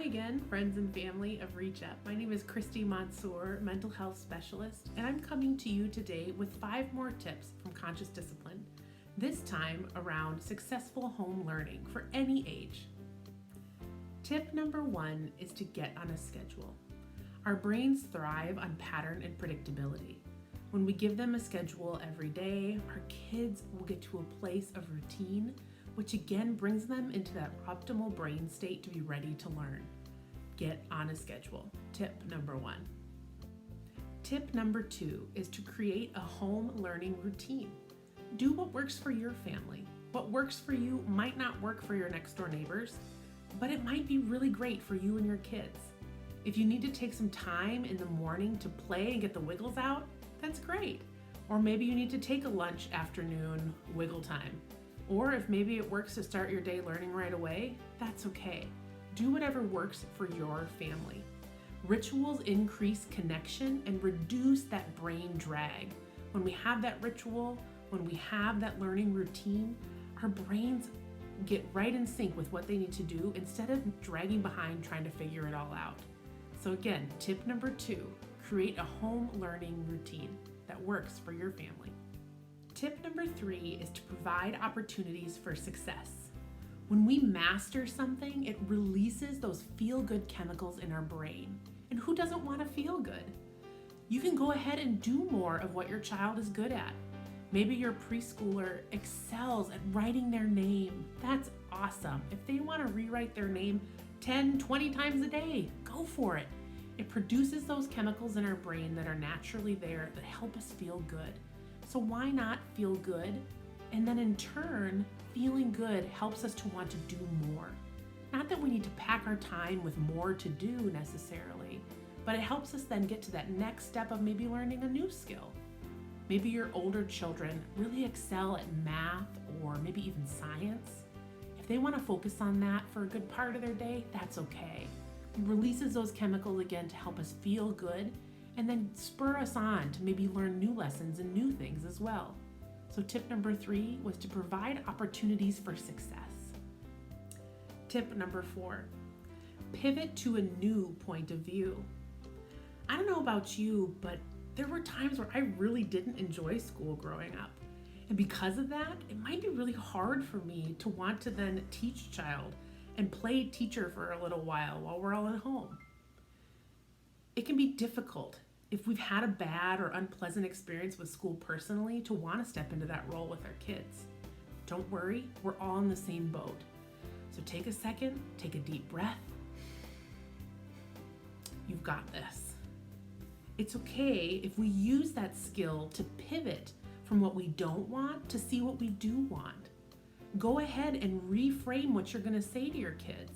Hi again, friends and family of Reach Up. My name is Christy Mansour, mental health specialist, and I'm coming to you today with 5 more tips from Conscious Discipline, this time around successful home learning for any age. Tip number 1 is to get on a schedule. Our brains thrive on pattern and predictability. When we give them a schedule every day, our kids will get to a place of routine, which again brings them into that optimal brain state to be ready to learn. Get on a schedule. Tip number 1. Tip number 2 is to create a home learning routine. Do what works for your family. What works for you might not work for your next door neighbors, but it might be really great for you and your kids. If you need to take some time in the morning to play and get the wiggles out, that's great. Or maybe you need to take a lunch afternoon wiggle time. Or if maybe it works to start your day learning right away, that's okay. Do whatever works for your family. Rituals increase connection and reduce that brain drag. When we have that ritual, when we have that learning routine, our brains get right in sync with what they need to do instead of dragging behind trying to figure it all out. So again, tip number 2, create a home learning routine that works for your family. Tip number 3 is to provide opportunities for success. When we master something, it releases those feel-good chemicals in our brain. And who doesn't want to feel good? You can go ahead and do more of what your child is good at. Maybe your preschooler excels at writing their name. That's awesome. If they want to rewrite their name 10, 20 times a day, go for it. It produces those chemicals in our brain that are naturally there that help us feel good. So why not feel good? And then in turn, feeling good helps us to want to do more. Not that we need to pack our time with more to do necessarily, but it helps us then get to that next step of maybe learning a new skill. Maybe your older children really excel at math or maybe even science. If they want to focus on that for a good part of their day, that's okay. It releases those chemicals again to help us feel good and then spur us on to maybe learn new lessons and new things as well. So tip number 3 was to provide opportunities for success. Tip number 4, pivot to a new point of view. I don't know about you, but there were times where I really didn't enjoy school growing up. And because of that, it might be really hard for me to want to then teach a child and play teacher for a little while we're all at home. It can be difficult if we've had a bad or unpleasant experience with school personally to want to step into that role with our kids. Don't worry, we're all in the same boat. So take a second, take a deep breath. You've got this. It's okay if we use that skill to pivot from what we don't want to see what we do want. Go ahead and reframe what you're going to say to your kids.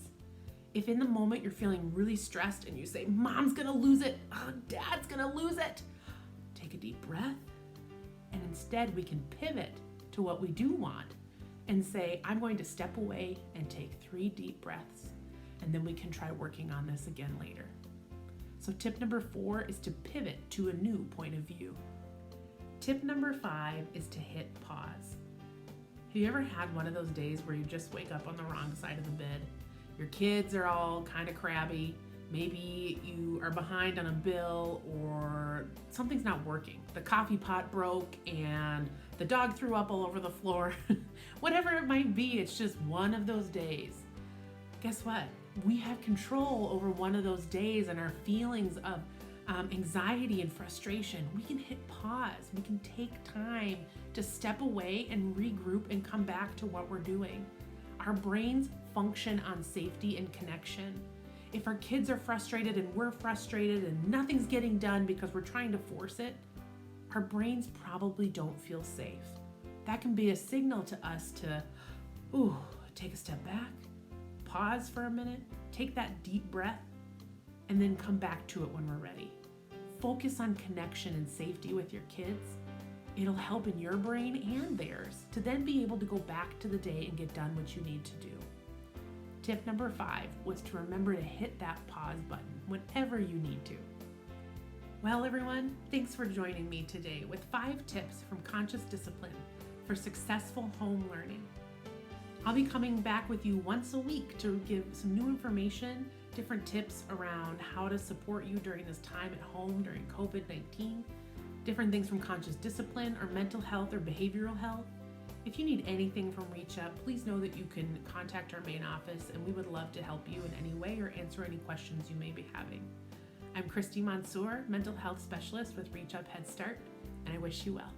If in the moment you're feeling really stressed and you say, Mom's gonna lose it, Dad's gonna lose it, take a deep breath, and instead we can pivot to what we do want and say, I'm going to step away and take 3 deep breaths, and then we can try working on this again later. So tip number 4 is to pivot to a new point of view. Tip number 5 is to hit pause. Have you ever had one of those days where you just wake up on the wrong side of the bed? Your kids are all kind of crabby. Maybe you are behind on a bill or something's not working. The coffee pot broke and the dog threw up all over the floor. Whatever it might be, it's just one of those days. Guess what? We have control over one of those days and our feelings of anxiety and frustration. We can hit pause. We can take time to step away and regroup and come back to what we're doing. Our brains function on safety and connection. If our kids are frustrated and we're frustrated and nothing's getting done because we're trying to force it, our brains probably don't feel safe. That can be a signal to us to, take a step back, pause for a minute, take that deep breath, and then come back to it when we're ready. Focus on connection and safety with your kids. It'll help in your brain and theirs to then be able to go back to the day and get done what you need to do. Tip number 5 was to remember to hit that pause button whenever you need to. Well, everyone, thanks for joining me today with 5 tips from Conscious Discipline for successful home learning. I'll be coming back with you once a week to give some new information different tips around how to support you during this time at home during COVID-19, different things from conscious discipline or mental health or behavioral health. If you need anything from Reach Up, please know that you can contact our main office and we would love to help you in any way or answer any questions you may be having. I'm Christy Mansour, mental health specialist with Reach Up Head Start, and I wish you well.